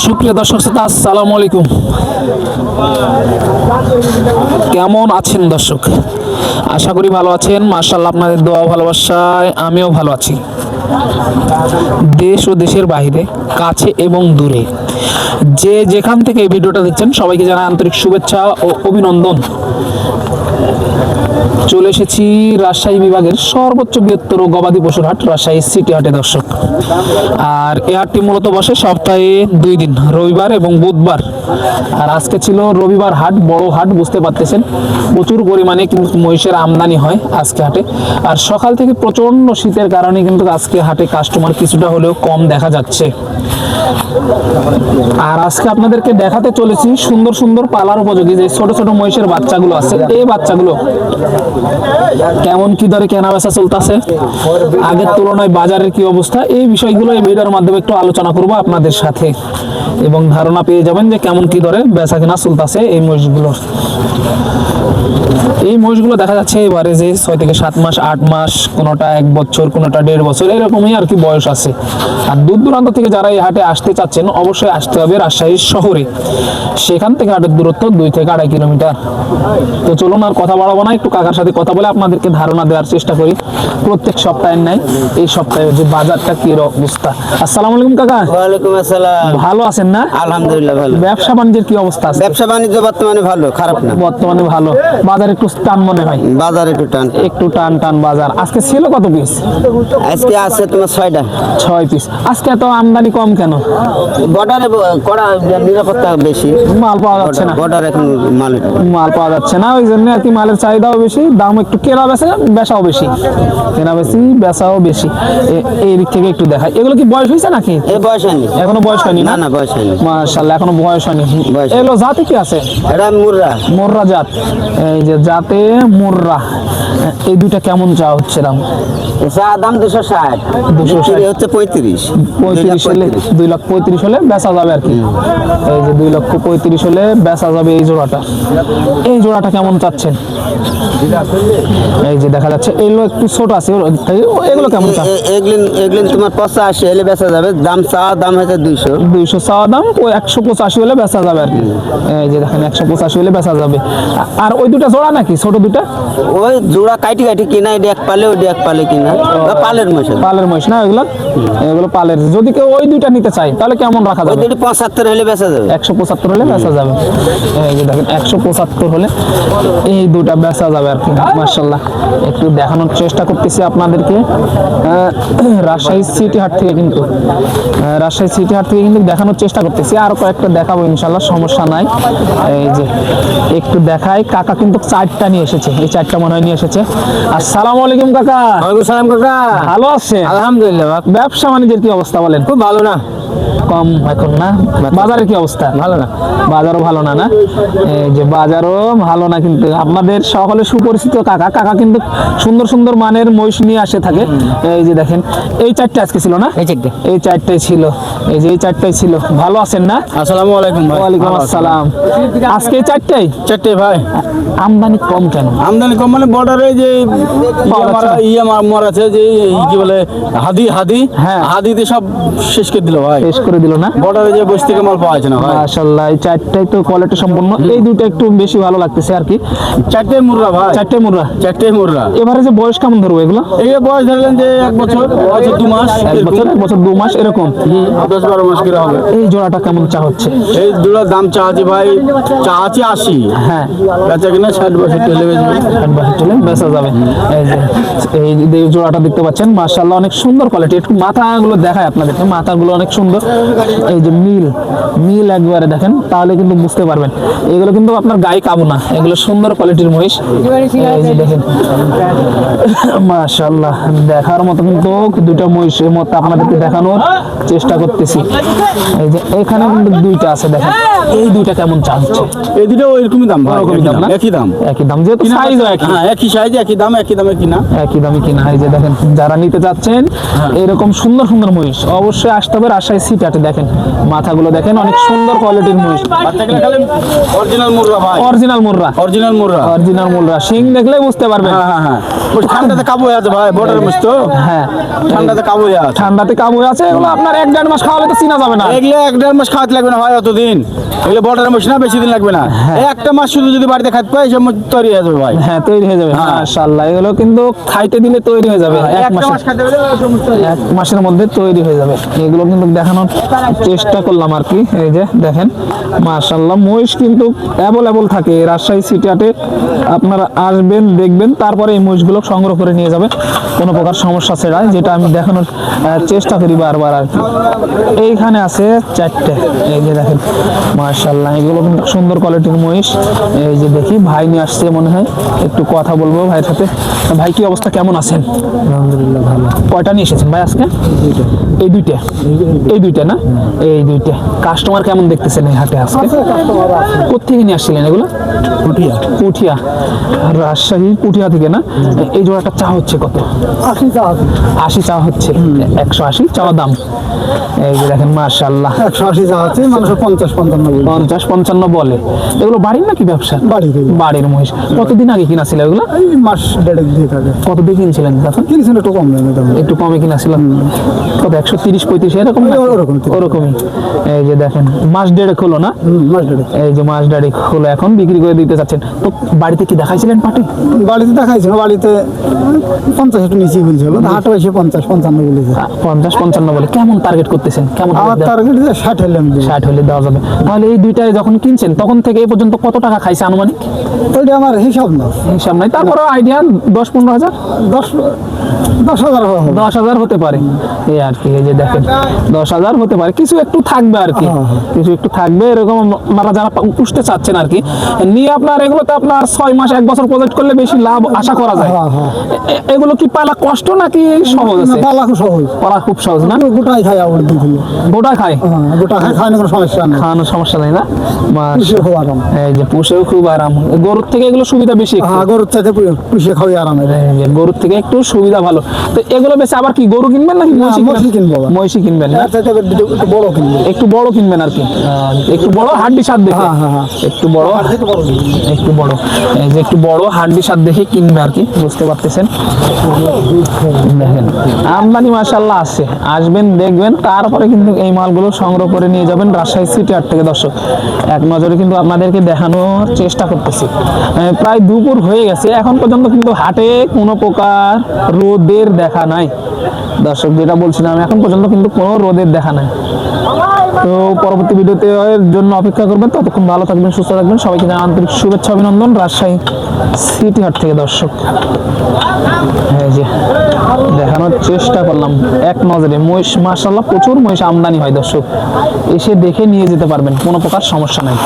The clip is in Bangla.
সুপ্রিয় দর্শক শ্রোতা, আসসালামু আলাইকুম। কেমন আছেন দর্শক? আশা করি ভালো আছেন। মাশাআল্লাহ, আপনাদের দোয়া ভালোবাসায় আমিও ভালো আছি। দেশ ও দেশের বাইরে, কাছে এবং দূরে, যে যেখান থেকে এই ভিডিওটা দেখছেন সবাইকে জানাই আন্তরিক শুভেচ্ছা ও অভিনন্দন। চলে এসেছি রাজশাহী বিভাগের সর্বোচ্চ বৃহত্তর গবাদি পশুর হাট, রাজশাহী সিটি হাটে দর্শক। আর এই হাটটি মূলত বসে সপ্তাহে 2 দিন, রবিবার এবং বুধবার। আর আজকে ছিল রবিবার হাট, বড় হাট, বুঝতে পারতেছেন প্রচুর পরিমাণে কিন্তু মহিষের আমদানি হয় আজকে হাটে। আর সকাল থেকে প্রচন্ড শীতের কারণে কিন্তু আজকে হাটে কাস্টমার কিছুটা হলেও কম দেখা যাচ্ছে। আর আজকে আপনাদেরকে দেখাতে চলেছি সুন্দর সুন্দর পালার উপযোগী যে ছোট ছোট মহিষের বাচ্চাগুলো আছে। এই বাচ্চাগুলো কেমন কি দরে কেনা বেচা চলতেছে, আগের তুলনায় বাজারের কি অবস্থা, এই বিষয়গুলো এই ভিডিওর মাধ্যমে একটু আলোচনা করব আপনাদের সাথে, এবং ধারণা পেয়ে যাবেন যে কেমন কি দরে বেচা কেনা চলতেছে এই মহিষগুলোর। এই মহিষগুলো দেখা যাচ্ছে এবারে যে 6 থেকে 7 মাস, 8 মাস, কোনোটা 1 বছর, কোনোটা 1.5 বছর, এরকমই আর কি বয়স আছে। আর দূর দূরান্ত থেকে যারা এই হাটে আসতে চাচ্ছেন অবশ্যই আসতে হবে রাজশাহী শহরে। সেখান থেকে হাটের দূরত্ব 2 থেকে 2.5 কিলোমিটার। তো চলুন আর কথা বাড়াবো না, একটু কাকার সাথে কথা বলে আপনাদেরকে ধারণা দেওয়ার চেষ্টা করি প্রত্যেক সপ্তাহের নাই এই সপ্তাহে যে বাজারটা কি অবস্থা। আসসালামু আলাইকুম কাকা। ওয়ালাইকুম আসসালাম। ভালো আছেন না? আলহামদুলিল্লাহ ভালো। ব্যবসা বাণিজ্যের কি অবস্থা আছে? ব্যবসা বাণিজ্য বর্তমানে ভালো, খারাপ না। বর্তমানে ভালো। বাজার একটু টান মনে হয়? বাজার একটু টান। একটু টান টান বাজার। আজকে ছিল কত পিস? আজকে আছে তোমার 6টা। 6 পিস। আজকে এত আমদানি কম কেন? বর্ডারে কড়া নিরাপত্তা বেশি, মাল পাওয়া যাচ্ছে না। বর্ডার এখন মাল পাওয়া যাচ্ছে না, ওই জন্য আর কি মালের চাহিদাও বেশি, দাম একটু বেচাও বেশি, কেনা বেশি বেচাও বেশি। এই দিক থেকে একটু দেখাই। এগুলো কি বয়স হয়েছে নাকি? বয়স হয়নি এখনো, বয়স হয়নি না? না বয়স হয়নি। মাশাআল্লাহ, এখনো বয়স হয়নি। বয়স এগুলো জাতে কি আছে? এটা মুর্রা জাত। এই যে জাতে মুর্রা, এই দুইটা কেমন চা হচ্ছে দাম? দাম 260, 260 হচ্ছে 35 হলে 2,35,000 হলে বেচা যাবে আর কি। এই যে 2,35,000 হলে বেচা যাবে এই জোড়াটা। এই জোড়াটা কেমন চাচ্ছেন? এই যে দেখা যাচ্ছে এগুলো একটু ছোট আছে, এগুলো কেমন চা? এগুলো তোমার 85 হলে বেচা যাবে। দাম হচ্ছে 200 চাওয়া দাম, ওই 185 হলে বেচা যাবে আর কি। এই যে দেখেন 185 হলে বেচা যাবে। আর ওই দুটা জোড়া নাকি ছোট দুটা? ওই জোড়া কাটি কিনা, এটা এক পালে, ওই এক পালে কিনা। পালের মহিষ না এগুলো? এগুলো পালের। যদি কেউ ওই দুইটা নিতে চায় তাহলে কেমন রাখা যাবে? 75 হলে বেচা যাবে। 175 হলে বেচা যাবে। এই যে দেখেন 175 হলে এই দুটা বেচা যাবে আর কি। মাশাআল্লাহ, একটু দেখানোর চেষ্টা করতেছি আপনাদেরকে রাজশাহী সিটি হাট থেকে, কিন্তু দেখানোর চেষ্টা করতেছি। আর কয়েকটা দেখাবো ইনশাআল্লাহ, সমস্যা নাই। এই যে একটু দেখাই। কাকা কিন্তু 4টা নিয়ে এসেছে, এই 4টা মনে হয় নিয়ে এসেছে। আসসালামু আলাইকুম কাকা। ওয়ালাইকুম সালাম কাকা। ভালো আছে? আলহামদুলিল্লাহ। ব্যবসা বাণিজ্যের কি অবস্থা বলেন? খুব ভালো না, কম এখন না? বাজারের কি অবস্থা? ভালো না। বাজারও ভালো না? এই যে বাজারও ভালো না, কিন্তু আপনাদের সকলে সুপরিচিত কাকা কিন্তু সুন্দর সুন্দর মানের মহিষ নিয়ে আসে থাকে। এই যে দেখেন এই 4টা আজকে ছিল না? এই 4টাই ছিল। এই যে এই 4টাই ছিল। ভালো আছেন না? আসসালামু আলাইকুম ভাই। ওয়ালাইকুম আসসালাম। আজকে এই 4টাই ভাই। আমদানি কম কেন? আমদানি কম মানে বর্ডারে যে আছে যে কি বলে হাদি, হ্যাঁ, হাদিতে সব শেষ করে দিল ভাই, শেষ করে দিল না? বর্ডারে যে বসে থেকে মাল পাওয়া যায় না ভাই। মাশাআল্লাহ, এই 4টাই তো কোয়ালিটি সম্পন্ন। এই দুটো একটু বেশি ভালো লাগতেছে আর কি। 4টাই মুর্রা ভাই। 4টাই মুর্রা। এবারে যে বয়স কেমন ধরবো এগুলো? এই বয়স ধরলেন যে 1 বছর, 2 মাস, 1 বছর 2 মাস এরকম। 10-12 মাস করে হবে। এই জোড়াটা কেমন চা হচ্ছে? এই জোড়ার দাম চাচ্ছি ভাই, 80। হ্যাঁ, বেচা কিনা 60-62 হলে বেচা যাবে। এই যে জোড়াটা দেখতে পাচ্ছেন, মাশাআল্লাহ অনেক সুন্দর কোয়ালিটি। একটু মাথাগুলো দেখায় আপনাদেরকে, মাথাগুলো অনেক সুন্দর। এই যে মিল একবারে দেখেন, তাহলে কিন্তু বুঝতে পারবেন এগুলো কিন্তু আপনার গায়ে কাবু না, এগুলো সুন্দর কোয়ালিটির মহিষ। এই যে দেখেন মাশাআল্লাহ, দেখার মতো কিন্তু দুটো মহিষের মতো আপনাদেরকে দেখানোর চেষ্টা করতেছি। এই যে এখানে কিন্তু 2টা আছে, দেখেন এই 2টা কেমন চা হচ্ছে? এই দুটো ওইরকমই দাম, একই দাম, যেহেতু সাইজ একই। হ্যাঁ, একই সাইজ, একই দামে কিনা। এই যে দেখেন, যারা নিতে চাচ্ছেন এরকম সুন্দর সুন্দর মহিষ অবশ্যই আসতে হবে রাজশাহী রাজশাহী সিটাতে দেখেন মাথাগুলো দেখেন অনেক সুন্দর কোয়ালিটির মহিষ, অরিজিনাল মুরগা ভাই, অরিজিনাল মুর্রা, অরিজিনাল মুরগা। অরিজিনাল মুর্রা, শিং দেখলেই বুঝতে পারবেন। হ্যাঁ ঠান্ডাতে কাবু হয়ে আছে ভাই, বর্ডার মুছ তো, হ্যাঁ ঠান্ডাতে কাবু হয়ে আছে। ঠান্ডাতে কাবু আছে, এগুলো আপনার 1-1.5 মাস খাওয়ালে তো চিনা যাবে না। এগুলো 1-1.5 মাস খাওয়াতে লাগবে না ভাই, অতদিন এগুলো বর্ডার মুছ না, বেশি দিন লাগবে না। একটা মাস শুধু যদি বাড়িতে খাইতে পাই সব তৈরি হয়ে যাবে ভাই। হ্যাঁ তৈরি হয়ে যাবে, মাশাআল্লাহ। এগুলো কিন্তু খাইতে দিলে তৈরি হয়ে যাবে, এক একটা মাসে, মাস খাইতে পারলে সব মুছ তৈরি। 1 মাসের মধ্যে তৈরি হয়ে যাবে। এগুলো কিন্তু দেখানোর চেষ্টা করলাম আর কি। এই যে দেখেন মাশাআল্লাহ, মহিষ কিন্তু অ্যাভেলেবল থাকে রাজশাহী সিটিহাটে। আপনারা আসবেন, দেখবেন, তারপরে এই মহিষগুলো সংগ্রহ করে নিয়ে যাবে, কোনো প্রকার সমস্যা ছাড়াই, যেটা আমি দেখানোর চেষ্টা করি বারবার আর কি। এইখানে আছে 4টে, এই যে দেখেন মাশাআল্লাহ, এগুলো কিন্তু সুন্দর কোয়ালিটির মহিষ। এই যে দেখি ভাই নিয়ে আসছে মনে হয়, একটু কথা বলবো ভাইয়ের সাথে। ভাই কি অবস্থা, কেমন আছেন? আলহামদুলিল্লাহ ভালো। কয়টা নিয়ে এসেছেন ভাই আজকে? এই দুইটা, এই দুইটা না, এই দুইটা। কাস্টমার কেমন দেখতেছেন এই হাটে আজকে? কোথেকে নিয়ে আসছিলেন এগুলো? পুঠিয়া, পুঠিয়া, রাজশাহী পুঠিয়া থেকে না? এই জোড়াটা চা হচ্ছে কত? 80 চা হচ্ছে, 180 চাওয়া দাম। এই যে দেখেন মাশাআল্লাহ, 180 যা আছে, মানুষ 50-55 বলে। এগুলো বাড়ির নাকি ব্যবসা? বাড়ির মহিষ। কতদিন আগে কিনা ছিল এগুলো? এই মাস দেড়েক দিয়ে থাকে। কত দিয়ে কিনছিলেন তখন? কিনেছেন একটু কম দামে দাম, একটু কমে কিনা ছিল, কত 130-35 এরকম নাকি? ওরকমই। এই যে দেখেন মাস দেড়েক হলো না? মাস দেড়েক। এই যে মাস দেড়েক হলো, এখন বিক্রি করে দিতে চাচ্ছেন। তো বাড়িতে কি দেখাইছিলেন পাটি? বাড়িতে দেখাইছিল, বাড়িতে 50 একটু নিচেই বলছিল, হাটে এসে 50-55 বলেছে। 50-55 বলে। কেমন টার্গেট করতেছেন? কেমন আমার টার্গেট 60 হলে আমি দেবো। 60 হলে দেওয়া যাবে। তাহলে এই দুইটায় যখন কিনছেন তখন থেকে এই পর্যন্ত কত টাকা খাইছে আনুমানিক? ওইটা আমার হিসাব না, হিসাব নাই, তারপরে আইডিয়া 10-15 হাজার, 10,000 হবে। 10,000 হতে পারে এই আর কি। এই যে দেখেন 10,000 হতে পারে, কিছু একটু থাকবে আর কি, কিছু একটু থাকবে এরকম। আপনারা যারা পুষতে চাচ্ছেন আর কি, নিয়ে আপনার এগুলোতে আপনার 6 মাস 1 বছর প্রজেক্ট করলে বেশি লাভ আশা করা যায়। এগুলো কি পালা কষ্ট নাকি সহজ আছে? পালা খুব সহজ, পালা খুব সহজ না? গোটাই খাই আবার দিলে, গোটা খায়, গোটা খায় না, কোনো সমস্যা নেই, খাওয়ানোর সমস্যা নেই না? পুষে খুব আরাম। এই যে পুষেও খুব আরাম, গরুর থেকে এগুলো সুবিধা বেশি একটু। গরুর চাইতে পুষে খাওয়াই আরাম। এই যে গরুর থেকে একটু সুবিধা ভালো। তো এগুলো বেশি আবার কি গরু কিনবেন নাকি মহিষই কিনবো। মহিষী কিনবেন না? চাইতে একটু বড় কিনবো, একটু বড় কিনবেন আর কি, একটু বড় হাড্ডি সাত দেখে। একটু বড়, একটু বড়, এই যে একটু বড় হাড্ডি সাত দেখে কিনবে আর কি, বুঝতে পারতেছেন। দেখেন আমদানি মাশাআল্লাহ আছে, আসবেন দেখবেন, তারপরে কিন্তু এই মালগুলো সংগ্রহ করে নিয়ে যাবেন রাজশাহী সিটিহাট থেকে। দর্শক এক নজরে কিন্তু আপনাদেরকে দেখানোর চেষ্টা করতেছি। প্রায় দুপুর হয়ে গেছে, এখন পর্যন্ত কিন্তু হাটে কোনো প্রকার রোদের দেখা নাই। দর্শক যেটা বলছিলাম, এখন পর্যন্ত কিন্তু কোনো রোদের দেখা নাই। তো পরবর্তী ভিডিওতে এর জন্য অপেক্ষা করবেন। ততক্ষণ ভালো থাকবেন, সুস্থ থাকবেন। সবাইকে জানাই আন্তরিক শুভেচ্ছা, অভিনন্দন রাজশাহী সিটিহাট থেকে। দর্শক এই যে দেখানোর চেষ্টা করলাম এক নজরে। মহিষ মাশাআল্লাহ প্রচুর মহিষ আমদানি হয় দর্শক, এসে দেখে নিয়ে যেতে পারবেন, কোনো প্রকার সমস্যা নাই।